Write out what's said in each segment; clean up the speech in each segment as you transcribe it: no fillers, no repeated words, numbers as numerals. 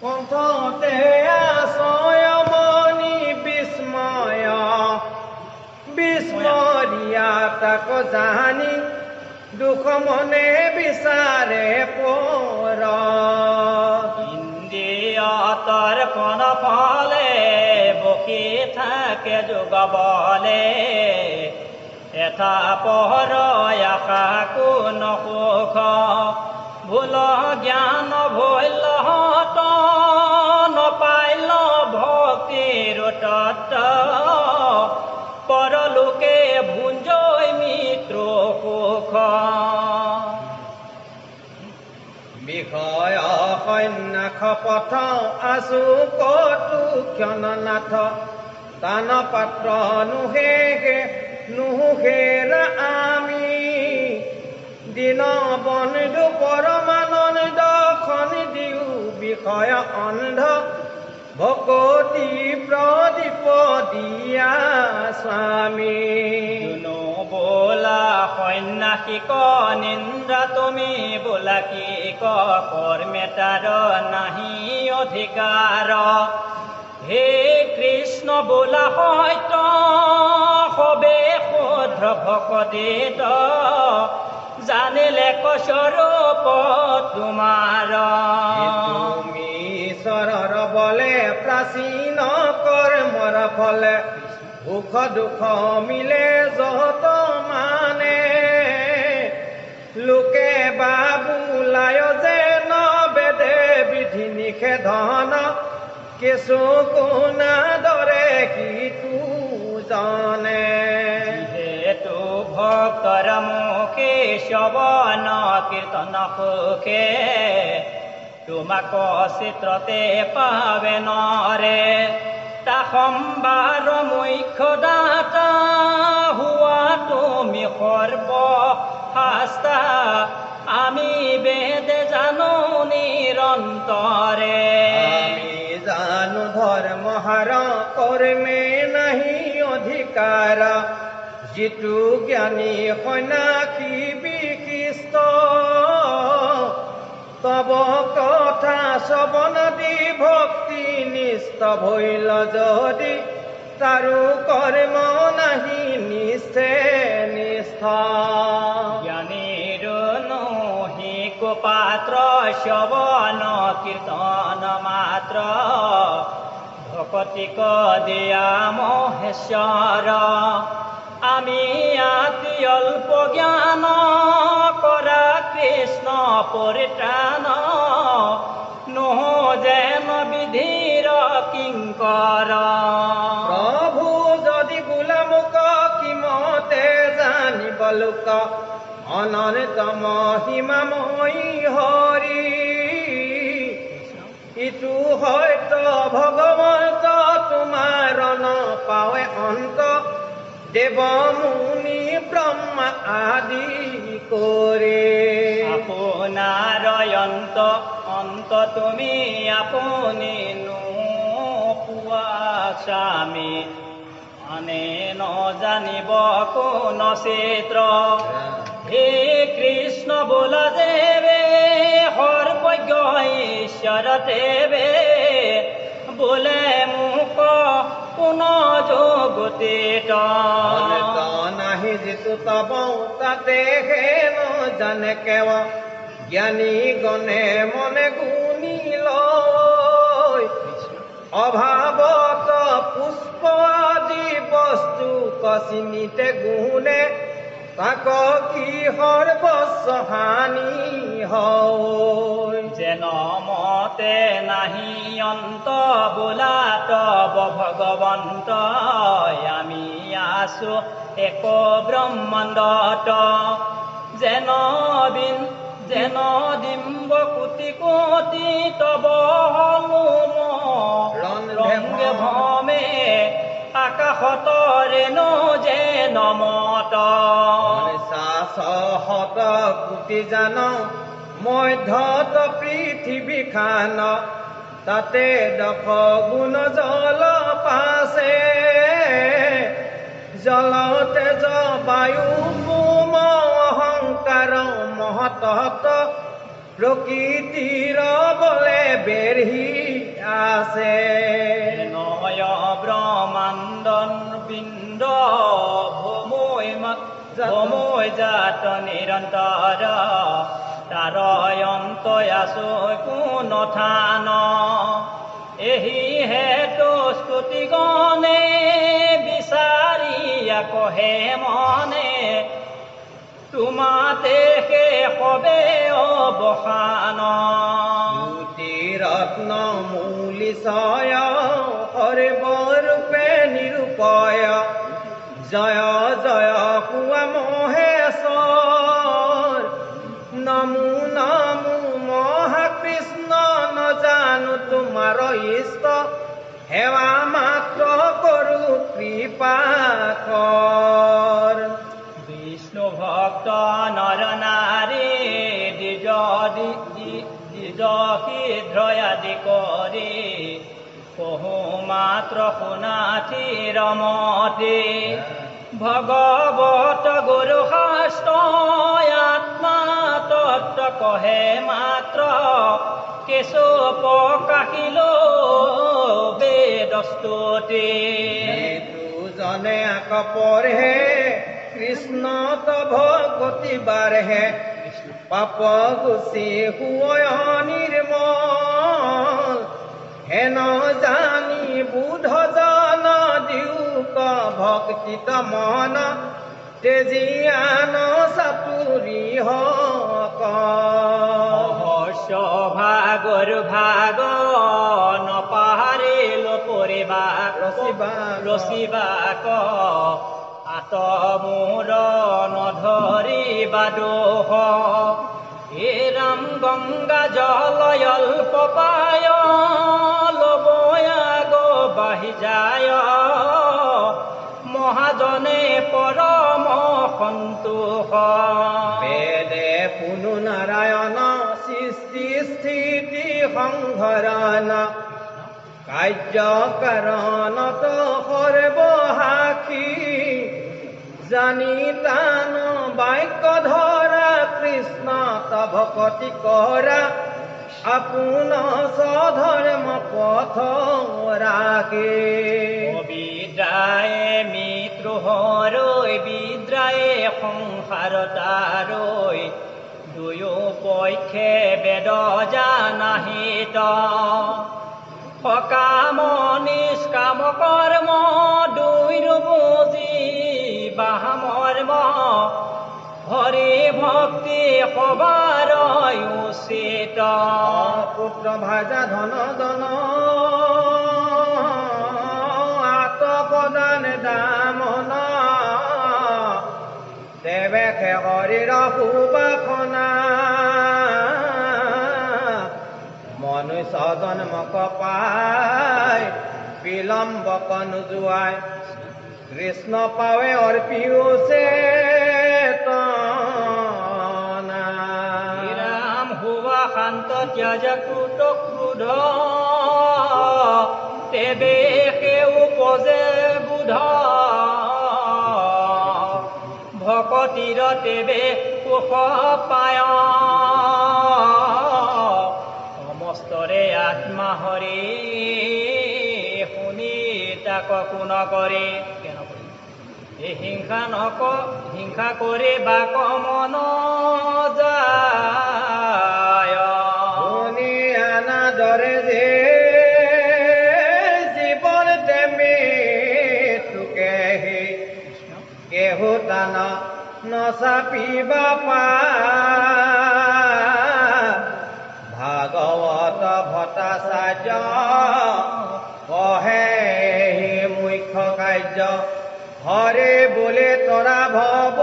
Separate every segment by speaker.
Speaker 1: কণ্ঠতে আছয়মণি বিস্ময় বিস্মৰিয়া তাক জানি দুখ মনে বিচাৰে পৰ
Speaker 2: ইন্দ্ৰিয়তৰ কোন ফলে বকি থাকে যোগবলে এটা পহৰ আশা কোন সুখ ভুল জ্ঞান ভৈল নপাইল ভক্তিৰ তত্ত্ব পৰলোকে ভুঞ্জয় মিত্ৰ সুখ
Speaker 1: বিষয় সন্যাস পথ আছো কতো ক্ষণনাথ তান পাত্ৰ নুহেৰ আমি দিন বন্ধু পৰমানন্দ খন দিও বিষয় অন্ধ ভকতি প্ৰদীপ দিয়া স্বামী
Speaker 2: বোলা সন্যাসিক নিন্দা তুমি বোলা কি কৰ্মেটাৰ নাহি অধিকাৰ হে কৃষ্ণ বোলা সত্য সবে শুদ্ধ ভকতিত জানিলে স্বৰূপ তোমাৰ
Speaker 1: তুমি ঈশ্বৰৰ বলে প্ৰাচীন কৰ্মৰ ফলে সুখ দুখ মিলে যত মানে লোকে বাবুলায় যেন বেদে বিধি নিষেধন কিছু কোনা দৰে সিটো জানে
Speaker 2: যিহেতু ভক্তৰ মুখে শ্ৰৱণ কীৰ্তন সুখে তোমাক চিত্ৰতে পাবে নৰে তা সম্বাৰ মুখ্য দাতা হোৱা তুমি সৰ্ব শাস্তা আমি বেদে জানো নিৰন্তৰে
Speaker 1: আমি জানো ধৰ্মহাৰ কৰ্মে নাহি অধিকাৰ যিটো জ্ঞানী সন্যাসী বিশিষ্ট তব কথা শ্ৰৱণ দি ভক্তি নিষ্ঠ ভৈল যদি তাৰো কৰ্ম নাহি নিষ্ঠে নিষ্ঠ
Speaker 2: জ্ঞানীৰ নহি কুপাত্ৰ শ্ৰৱণ কীৰ্তন মাত্ৰ ভকতিক দিয়া মহেশ্বৰ আমি আতি অল্প জ্ঞান কৰা কৃষ্ণ পৰিত্ৰাণ নহ যেন বিধিৰ কিংকৰ
Speaker 1: প্ৰভু যদি বোলা মোক কিমতে জানিব লোক অনন্তম সীমাময়ী হৰি ইটো হয়তো ভগৱন্ত তোমাৰ নপাৱে অন্ত দেৱ মুনি ব্ৰহ্মা আদি কৰে
Speaker 2: আপোনাৰ অন্ত তুমি আপুনি নোপোৱা স্বামী আনে নজানিব কোন চিত্ৰ হে কৃষ্ণ বোলা দেৱে সৰ্বজ্ঞ ঈশ্বৰ দেৱে বোলে মোক কোন জগতিত
Speaker 1: নাহি যিটো তব তাতে হেন জানে কেৱ জ্ঞানী গণে মনে গুণি লয় অভাৱত পুষ্প আদি বস্তু কচিনিতে গুণে তাক কিহৰ বস্য হানি হয়
Speaker 2: যেন মতে নাহি অন্ত বোলা তব ভগৱন্ত আমি আছো এক ব্ৰহ্মাণ্ডত যেন ডিম্ব কোটি কোটি তব হলুম ৰংগে ভমে আকাশতৰে যেন মত
Speaker 1: সহত কোটি জান মধ্যত পৃথিৱীখান তাতে দশ গুণ জল পাছে জল তেজ বায়ু পুম অহংকাৰ মহতত প্ৰকৃতিৰ বলে বেৰহি আছে
Speaker 2: নয় ব্ৰহ্মাণ্ডন পিণ্ড ভূমৈ জাত নিৰন্তৰ তাৰ অন্ত আছো কোনো থান এহি হেতু স্তুতি গণে বিচাৰি কহে মনে তোমাতে সবে অৱসান
Speaker 1: ৰত্ন মূলিশয় সৰ্বৰূপে নিৰূপয় জয় জয় কোৱা মহেশ্বৰ নমো নমো মহাকৃষ্ণ নজানো তোমাৰ ইষ্ট সেৱা মাত্ৰ কৰো কৃপা কৰ
Speaker 2: বিষ্ণু ভক্ত নৰ নাৰী শীঘ্ৰয়াদি কৰি কহু মাত্ৰ শুনাথি ৰমতি ভগৱত গুৰু শাস্ত্ৰ আত্মা তত্ত্ব কহে মাত্ৰ কেশু প্ৰকাশিল বেদস্তুতি
Speaker 1: জনে আক পঢ়ে কৃষ্ণ তভ গতি বাঢ়ে পাপ গুচি হুয় নিৰ্মল হেন জানি বুধ জন দিউক ভক্তিত মন তেজিয়ান চাতুৰি
Speaker 2: ভাগৰ ভাগ নপাহাৰিল পৰিবাক ৰচিবাক আত মোৰ নধৰিবা দোষ হে ৰাম গংগা জলয়ল্প পায় লবয়াগ বাঢ়ি যায় মহাজনে পৰম সন্তোষ
Speaker 1: বেদে পুনু নাৰায়ণ সৃষ্টি স্থিতি সংহৰণ কাৰ্যকাৰণত সৰ্বসাক্ষী জানি তান বাক্য ধৰা কৃষ্ণ তভ কতি কৰা আপোন স্বধৰ্ম পথ ৰাখে
Speaker 2: বিদ্ৰায়ে মৃত্যুহৰৈ বিদ্ৰায়ে সংসাৰ তাৰৈ দুয়ো পক্ষে বেদ জানাহিত সকাম নিষ্কাম কৰ্ম দুইৰো বুজি বাহামৰ্ম হৰি ভক্তি সবাৰ উচিত
Speaker 1: পুত্ৰ ভাজা ধন জন আত্মপ্ৰদান দামন দেৱেশে হৰিৰ সুবাসনা মনুষ্য জন্মক পাই বিলম্বক নোযোৱাই কৃষ্ণ পাৱে অৰ্পিছে
Speaker 2: ৰাম হুৱা শান্ত ত্যাজ ক্ৰোধ ক্ৰোধ তেবে সেউ উপজে বুধ ভকতিৰ তেবে সুখ পায় সমস্তৰে আত্মা হৰি শুনি তাক কোন কৰে হিংসা কৰে বাক মন যায়
Speaker 1: শুনি আনাদৰে যে জীৱন তেমে তোকেহি কেহু তান নচাপিবা পা ভাগৱত ভট্টাচাৰ্য কহে মুখ্য কাৰ্য হৰে বোলে তৰা ভৱ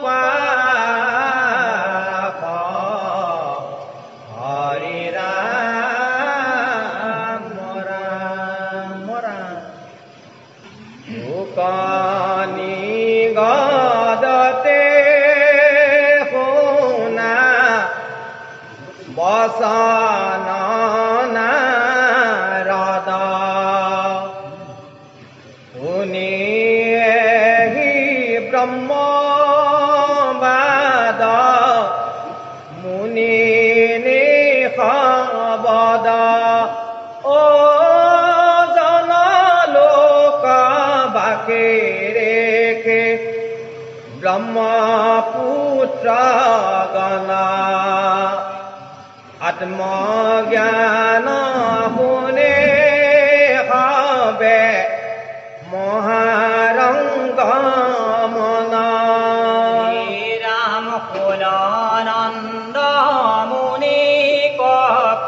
Speaker 1: পাপ হৰি ৰাম ৰাম ৰাম শুকনি গদতে শুনা বচন নাৰদ শুনি ব্ৰহ্মবাদ মুনি নিষবদ ব্রহ্মপুত্র গণা আত্মজ্ঞান শুনে হবে মহারঙ্গ মনা
Speaker 2: রাম কুলানন্দ মুনি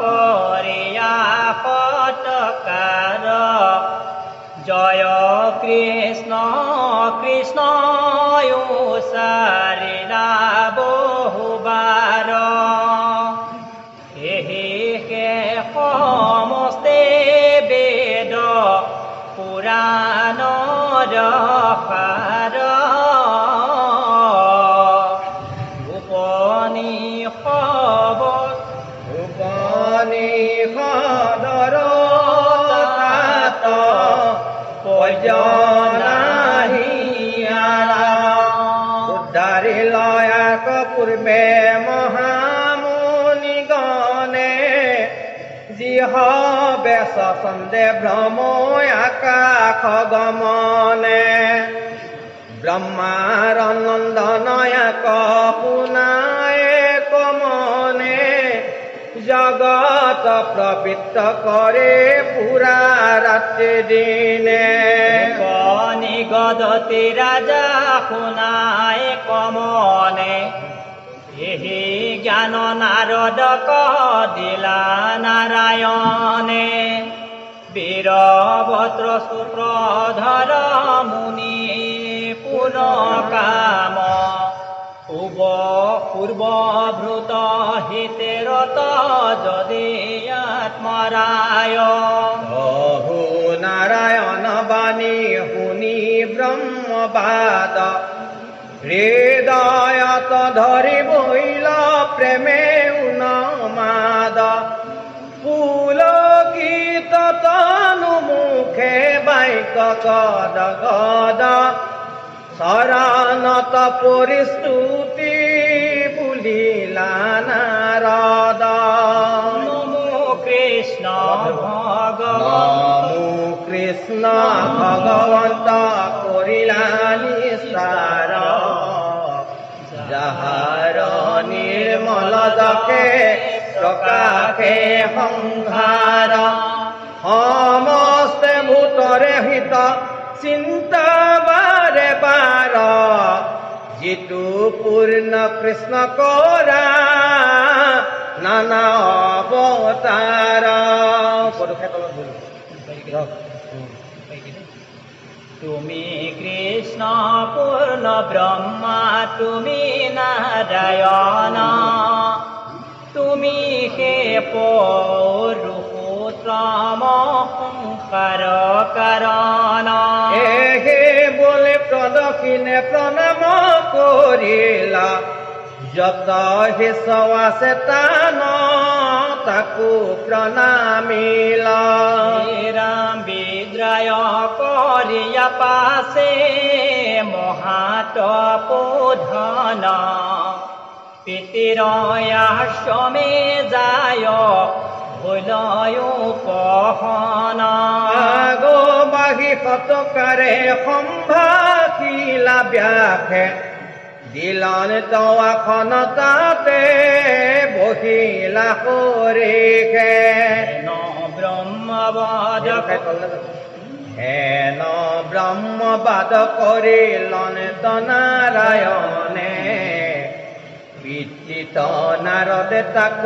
Speaker 2: করিয়া ফটকার জয় কৃষ্ণ কৃষ্ণ সারিলা বহুবার এহি হে সমস্তে বেদ পুরাণ সাৰ
Speaker 1: উপনিষদৰ উদ্ধাৰি লয়াক পূৰ্বে মহামুনিগণে যিহ বেশ চন্দে ভ্ৰম আকাশ গমনে ব্ৰহ্মাৰ নন্দনয়াক শুনায় কমনে জগত প্ৰবৃত্ত কৰে পুৰা ৰাত্ৰি দিনে
Speaker 2: নিগদতি ৰাজা শুনায় কমনে এহি জ্ঞান নাৰদক দিলা নাৰায়ণে বীৰভদ্ৰ সূত্ৰধৰ মুনি পুন কাম পূৰ্বভূত হিতেৰত যদি আত্মৰায়
Speaker 1: বহু নাৰায়ণ বাণী শুনি ব্ৰহ্মবাদ হৃদয়ত ধৰি বহিল প্ৰেমে উন্মাদ পুলকিত তনু মুখে বাক্য গদ গদ শৰণত পৰিস্তুতি বুলিলা নাৰদ
Speaker 2: নমো কৃষ্ণ
Speaker 1: নমো কৃষ্ণ ভগৱন্ত কৰিলা নিস্তাৰ যাহাৰ নিৰ্মল যশে প্ৰকাশে সংসাৰ সমস্তে ভূতৰে হিত চিন্তা বাৰে বাৰ যিটো পূৰ্ণ কৃষ্ণ কৰা নানা অৱতাৰ
Speaker 2: তুমি কৃষ্ণ পূৰ্ণ ব্ৰহ্মা তুমি নাৰায়ণ তুমি হে পৌৰুষোত্তম সংসাৰ কাৰণ
Speaker 1: এহে বোলে প্ৰদক্ষিণে প্ৰণাম কৰিলা যত হিচ আছে তান তাকো প্ৰণামিলা
Speaker 2: ৰাম বিদ্ৰায় কৰিয়া পাছে মহাতপোধন পিতিৰয়াশ্ৰমে যায় ভুলয় পহন
Speaker 1: আগবাঢ়ি সতকাৰে সম্ভাষিলা ব্যাসে দিলন তৱাখন তাতে বহিলা সৰিষে
Speaker 2: ব্ৰহ্মবাদ
Speaker 1: হেন ব্ৰহ্মবাদ কৰিলন নাৰায়ণে বিদিত নাৰদে তাক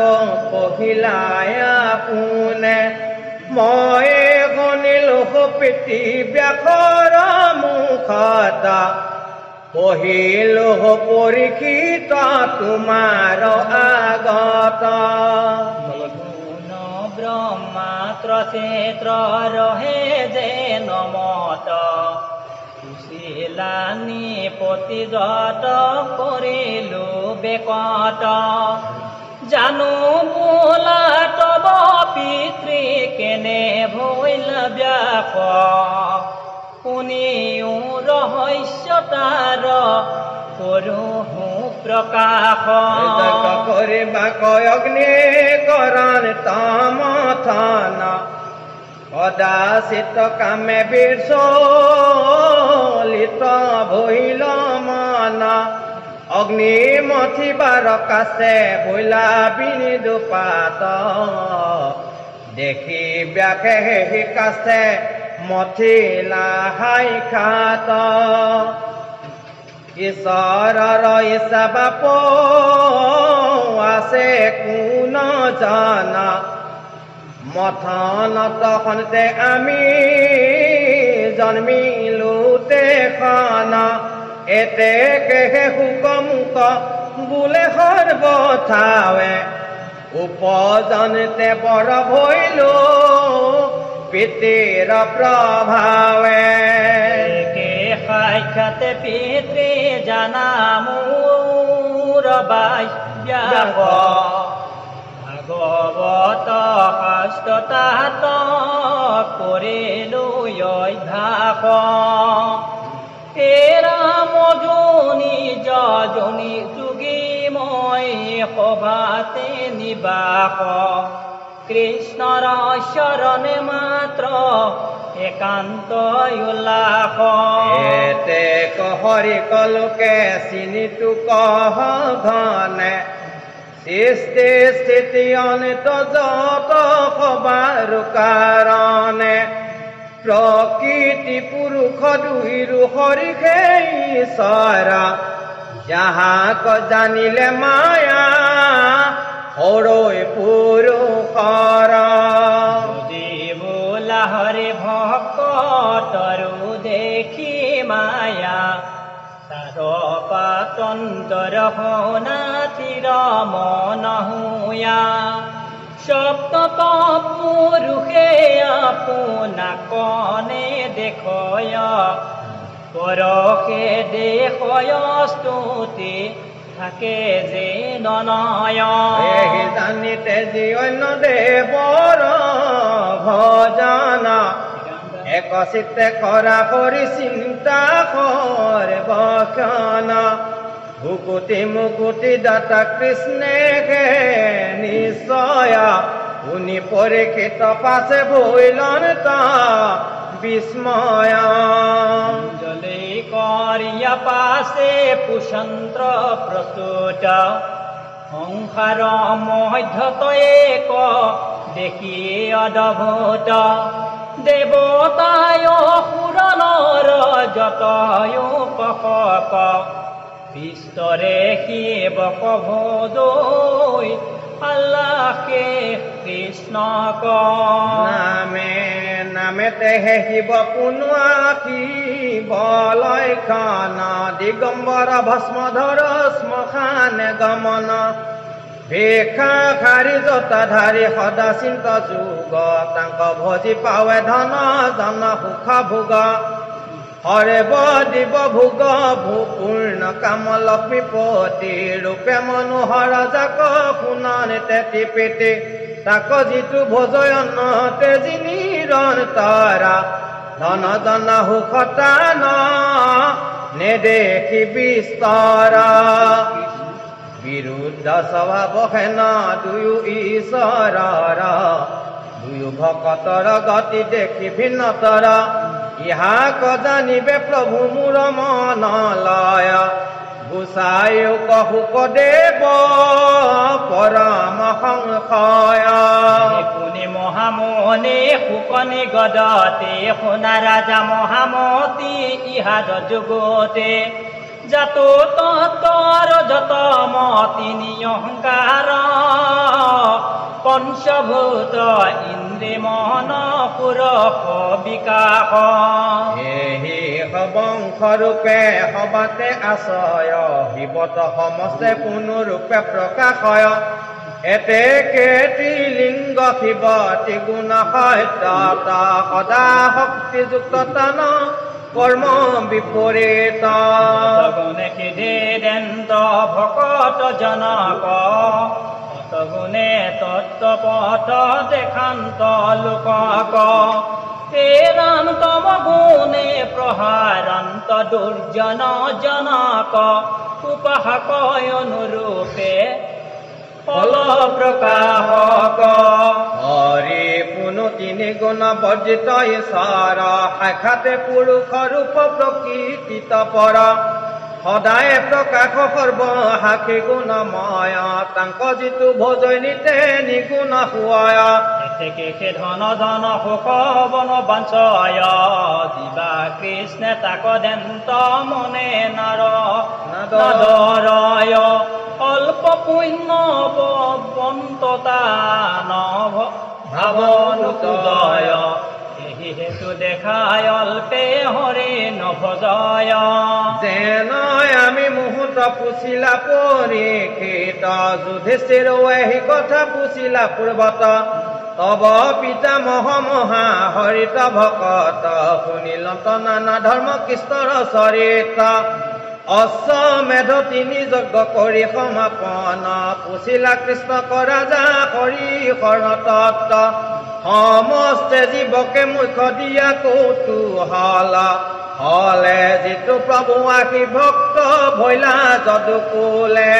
Speaker 1: কহিলায় পোনে মই শুনিলো পিতৃ ব্যাসৰ মুখত পঢ়িলো পৰীক্ষিত তোমাৰ আগত
Speaker 2: ব্ৰহ্মাত্ৰ ক্ষেত্ৰ ৰহে যে নমত কুশিলানি প্ৰতিযত কৰিলো বেকত জানো বোলা তব পিতৃ কেনে ভৈল ব্যাস শুনিও ৰহস্য তাৰ কৰো প্ৰকাশ
Speaker 1: কৰিবা অগ্নি কৰণ তমথন কদাচিত কামে বিচলিত ভৈল ধন অগ্নি মথিবাৰ কাছে বৈলা বিনি দুপাত দেখি ব্যাখে হি কাছে মথিলা হাই খাত ঈশ্বৰৰ ইচ্ছা বাপ আছে কোন জানা মথন তখনতে আমি জন্মিলোতে খানা এতে কেহে হুকমুক বোলে সৰ্বথাৱে উপজনতে বৰ ভৈলো পিতৃৰ প্ৰভাৱে
Speaker 2: সাক্ষাতে পিতৃ জানা মোৰ বাক্যাস ভাগৱত শাস্ত্ৰ তাত কৰিলো অভ্যাস ৰাম জনী যজনী যোগী মই সভাতে নিবাস কৃষ্ণৰ শৰণে মাত্ৰ একান্ত উল্লাস
Speaker 1: এতে হৰি কলোকে চিনিতো কহ ঘনে সৃষ্টি স্থিতি অনিত যত সবাৰ কাৰণে প্ৰকৃতি পুৰুষ দুইৰো হৰিষে ঈশ্বৰ যাহাক জানিলে মায়া হৰৈ পুৰুষৰ
Speaker 2: হৰে ভকতৰো দেখি মায়া পাতন্তৰ নাথিৰ মন হুয়া সপ্তত পুৰুষে আপোনাকনে দেখয় পৰশে দেখয় স্তুতি থাকে যে ননয়
Speaker 1: জানিতে যি অন্য দেৱৰ ভজনা এক চিত্তে কৰা কৰি চিন্তা কৰে বচনা ভুকুতি মুকুতি দাতা কৃষ্ণে নিশ্চয় শুনি পৰীক্ষিত পাছে ভৈলন তা বিস্ময়
Speaker 2: জলে কৰিয়া পাছে পুষন্ত্ৰ প্ৰস্তুত সংসাৰ মধ্যত এক দেখি অদ্ভুত দেৱতায় সুৰনৰ যতয় পশক বিস্তৰে শিৱক ভোজৈ আল্লাহে কৃষ্ণক
Speaker 1: নামে নামেতে হে শিৱ পুনোৱা শিৱলয় খানা দিগম্বৰ ভস্মধৰ শ্মশানে গমন ভিক্ষা খাৰি জটাধাৰী সদা চিন্ত যুগ তাংক ভজি পাৱে ধন জন সুখ ভোগ হৰে দিব ভোগ ভূপূৰ্ণ কাম লক্ষ্মীপতি ৰূপে মনোহৰ যাক শুনানিতে টিপিতি তাক যিটো ভোজয়ন তেজি নিৰন্তৰা ধন জন সুখতা ন নেদেখি বিস্তৰা বিৰুদ্ধ স্বভাৱ হেন দুয়ো ঈশ্বৰৰ দুয়ো ভকতৰ গতি দেখি ভিন্নতৰ ইহাক জানিবে প্ৰভু মোৰ মন লয় গোসাঁয়ো কহুক দেৱ পৰম সংশয়
Speaker 2: কোনে মহামনে শুকনি গদতে শুনা ৰাজা মহামতী ইহাদ যুগতে জাত তত্তৰ যত মতি নিয়ংকাৰ পঞ্চভূত ইন্দ্ৰিয় মন পুৰষ বিকাশ
Speaker 1: এহি বংশ ৰূপে সবাতে আশ্ৰয় শিৱত সমস্তে পুনৰূপে প্ৰকাশয় এতে কেতি লিংগ শিৱ ত্ৰিগুণ সত্য সদা শক্তিযুক্ত তান কৰ্ম বিপৰীত
Speaker 2: গুণে সিদ্ধেন্ত ভকত জনক গুণে তত্ত্বপথ দেখান্ত লোকক হে ৰাম তম গুণে প্ৰহাৰান্ত দুৰ্জন জনক উপাসক অনুৰূপে ফল প্ৰকাশক
Speaker 1: হৰি পুনু তিনি গুণ বৰ্জিত ঈশ্বৰ সাক্ষাতে পুৰুষ ৰূপ প্ৰকৃতিত পৰ সদায় প্ৰকাশ সৰ্বসাক্ষী গুণময় তাংক যিটো ভোজৈ নিতে নিগুণ হুৱায়
Speaker 2: এতেকে ধন ধন সুখ বন বাঞ্চয় জীৱা কৃষ্ণে তাক দেন্ত মনে নাদৰয় অল্প পুণ্য বন্ততা নভ ভাৱনুদয় এই হেতু দেখায় অল্পে হৰি নভজয়
Speaker 1: যেন আমি মুহূৰ্ত পুছিলা পৰীক্ষিত যুধিষ্ঠিৰ এই কথা পুছিলা পূৰ্বত তব পিতামহ মহা হৰিত ভকত শুনিলত নানা ধৰ্ম কৃষ্ণৰ চৰিত অশ্বমেধ 3 যজ্ঞ কৰি সমাপন পুছিলা কৃষ্ণ ৰাজা হৰি কৰ্ণতত্ত সমস্তে জীৱকে মুখ্য দিয়া কৌতূহল হলে যিটো প্ৰভু আশী ভক্ত ভৈলা যদুকুলে